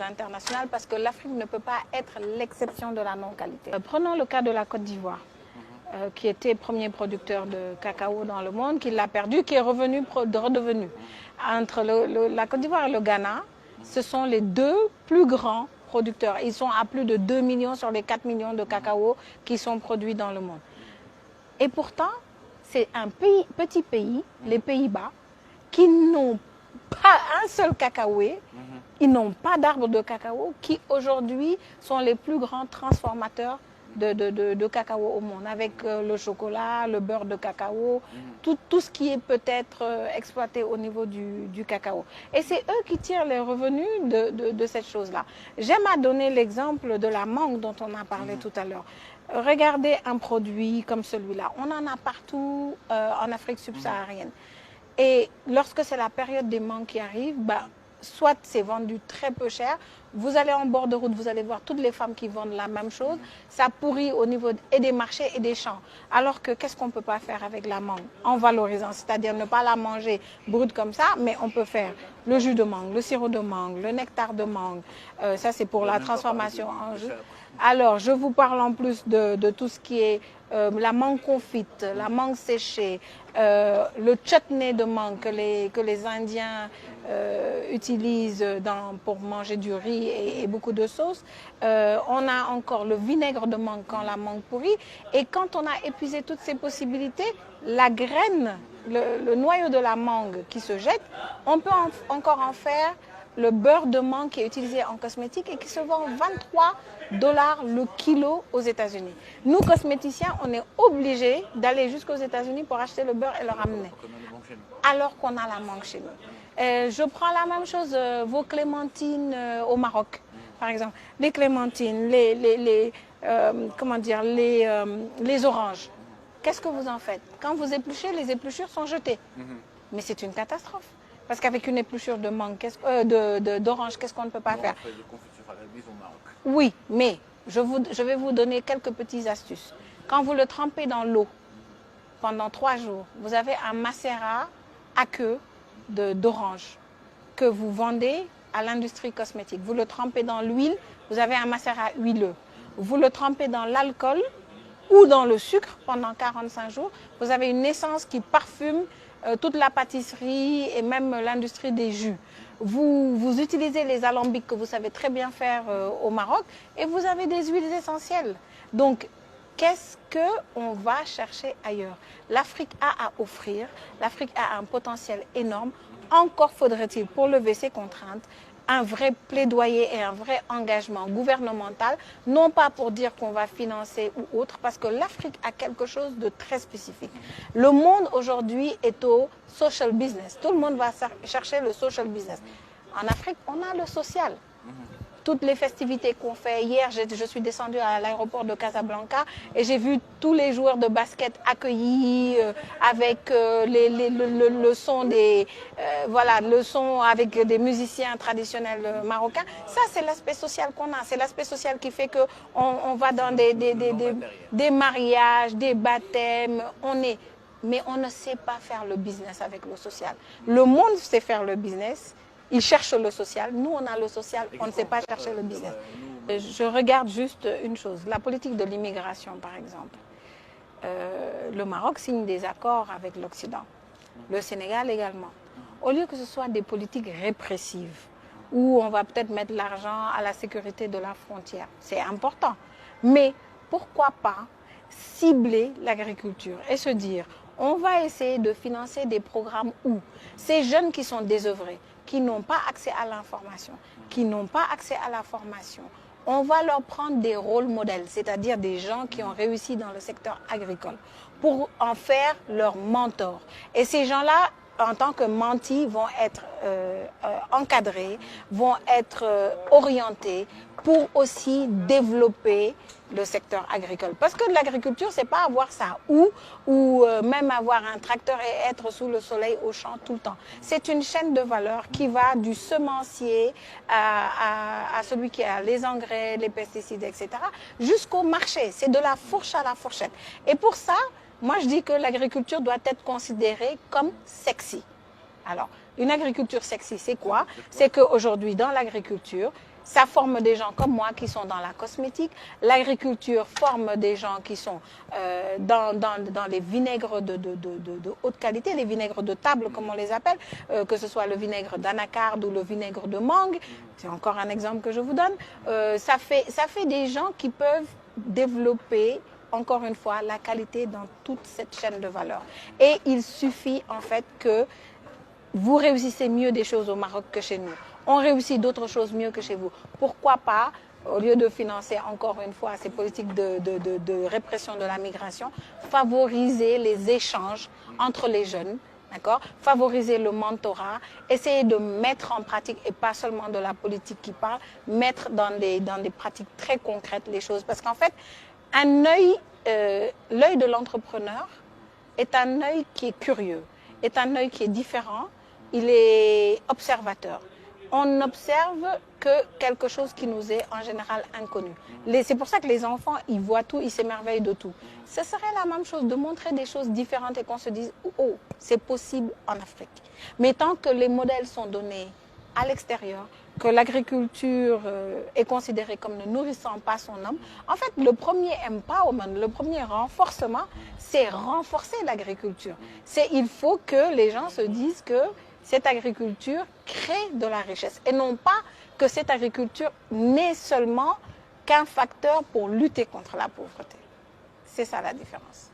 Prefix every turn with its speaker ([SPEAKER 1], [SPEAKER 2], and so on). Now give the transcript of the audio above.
[SPEAKER 1] internationales parce que l'Afrique ne peut pas être l'exception de la non-qualité. Prenons le cas de la Côte d'Ivoire, qui était premier producteur de cacao dans le monde, qui l'a perdu, qui est redevenu. Entre la Côte d'Ivoire et le Ghana, ce sont les deux plus grands producteurs. Ils sont à plus de 2 millions sur les 4 millions de cacao qui sont produits dans le monde. Et pourtant, c'est un petit pays, les Pays-Bas, qui n'ont pas un seul cacaoyer, ils n'ont pas d'arbres de cacao, qui aujourd'hui sont les plus grands transformateurs de cacao au monde, avec le chocolat, le beurre de cacao, tout ce qui est peut-être exploité au niveau du cacao. Et c'est eux qui tirent les revenus de cette chose-là. J'aime à donner l'exemple de la mangue dont on a parlé tout à l'heure. Regardez un produit comme celui-là. On en a partout en Afrique subsaharienne. Et lorsque c'est la période des mangues qui arrive, soit c'est vendu très peu cher, vous allez en bord de route, vous allez voir toutes les femmes qui vendent la même chose, ça pourrit au niveau des marchés et des champs. Alors que qu'est-ce qu'on ne peut pas faire avec la mangue en valorisant, c'est-à-dire ne pas la manger brute comme ça, mais on peut faire le jus de mangue, le sirop de mangue, le nectar de mangue, ça c'est pour la transformation en jus. Alors, je vous parle en plus de tout ce qui est la mangue confite, la mangue séchée, le chutney de mangue que les Indiens utilisent pour manger du riz et beaucoup de sauces. On a encore le vinaigre de mangue quand la mangue pourrit. Et quand on a épuisé toutes ces possibilités, la graine, le noyau de la mangue qui se jette, on peut encore en faire le beurre de mangue qui est utilisé en cosmétique et qui se vend 23 $ le kilo aux États-Unis. Nous, cosméticiens, on est obligés d'aller jusqu'aux États-Unis pour acheter le beurre et le ramener. Alors qu'on a la mangue chez nous. Je prends la même chose, vos clémentines au Maroc, par exemple. Les clémentines, les oranges. Qu'est-ce que vous en faites? Quand vous épluchez, les épluchures sont jetées. Mais c'est une catastrophe. Parce qu'avec une épluchure de mangue, d'orange, qu'est-ce qu'on ne peut pas faire?
[SPEAKER 2] On fait de confiture à la mise au Maroc.
[SPEAKER 1] Oui, mais je vais vous donner quelques petites astuces. Quand vous le trempez dans l'eau pendant 3 jours, vous avez un macérat aqueux d'orange que vous vendez à l'industrie cosmétique. Vous le trempez dans l'huile, vous avez un macérat huileux. Vous le trempez dans l'alcool ou dans le sucre pendant 45 jours, vous avez une essence qui parfume toute la pâtisserie et même l'industrie des jus. Vous utilisez les alambics que vous savez très bien faire au Maroc et vous avez des huiles essentielles. Donc, qu'est-ce qu'on va chercher ailleurs? L'Afrique a à offrir, l'Afrique a un potentiel énorme. Encore faudrait-il, pour lever ces contraintes, un vrai plaidoyer et un vrai engagement gouvernemental, non pas pour dire qu'on va financer ou autre, parce que l'Afrique a quelque chose de très spécifique. Le monde aujourd'hui est au social business. Tout le monde va chercher le social business. En Afrique, on a le social. Toutes les festivités qu'on fait. Hier, je suis descendue à l'aéroport de Casablanca et j'ai vu tous les joueurs de basket accueillis avec le son le son avec des musiciens traditionnels marocains. Ça, c'est l'aspect social qu'on a. C'est l'aspect social qui fait qu'on va dans des mariages, des baptêmes. Mais on ne sait pas faire le business avec le social. Le monde sait faire le business. Ils cherchent le social. Nous, on a le social, on ne sait pas chercher le business. Je regarde juste une chose, la politique de l'immigration, par exemple. Le Maroc signe des accords avec l'Occident, le Sénégal également. Au lieu que ce soit des politiques répressives, où on va peut-être mettre l'argent à la sécurité de la frontière, c'est important. Mais pourquoi pas cibler l'agriculture et se dire, on va essayer de financer des programmes où ces jeunes qui sont désœuvrés, qui n'ont pas accès à l'information, qui n'ont pas accès à la formation, on va leur prendre des rôles modèles, c'est-à-dire des gens qui ont réussi dans le secteur agricole, pour en faire leurs mentors. Et ces gens-là, en tant que mentis, vont être encadrés, vont être orientés pour aussi développer le secteur agricole. Parce que l'agriculture, c'est pas avoir ça ou même avoir un tracteur et être sous le soleil au champ tout le temps. C'est une chaîne de valeur qui va du semencier à celui qui a les engrais, les pesticides, etc. jusqu'au marché. C'est de la fourche à la fourchette. Et pour ça, moi je dis que l'agriculture doit être considérée comme sexy. Alors, une agriculture sexy, c'est quoi? C'est qu'aujourd'hui, dans l'agriculture, Ça forme des gens comme moi qui sont dans la cosmétique. L'agriculture forme des gens qui sont dans les vinaigres de haute qualité, les vinaigres de table comme on les appelle, que ce soit le vinaigre d'anacarde ou le vinaigre de mangue. C'est encore un exemple que je vous donne. Ça fait des gens qui peuvent développer, encore une fois, la qualité dans toute cette chaîne de valeur. Et il suffit en fait que vous réussissez mieux des choses au Maroc que chez nous. On réussit d'autres choses mieux que chez vous. Pourquoi pas, au lieu de financer encore une fois ces politiques de répression de la migration, favoriser les échanges entre les jeunes, d'accord? Favoriser le mentorat, essayer de mettre en pratique, et pas seulement de la politique qui parle, mettre dans des pratiques très concrètes les choses. Parce qu'en fait, l'œil de l'entrepreneur est un œil qui est curieux, est un œil qui est différent, il est observateur. On n'observe que quelque chose qui nous est en général inconnu. C'est pour ça que les enfants, ils voient tout, ils s'émerveillent de tout. Ce serait la même chose de montrer des choses différentes et qu'on se dise « Oh, c'est possible en Afrique ». Mais tant que les modèles sont donnés à l'extérieur, que l'agriculture est considérée comme ne nourrissant pas son homme, en fait, le premier empowerment, le premier renforcement, c'est renforcer l'agriculture. Il faut que les gens se disent que cette agriculture crée de la richesse et non pas que cette agriculture n'est seulement qu'un facteur pour lutter contre la pauvreté. C'est ça la différence.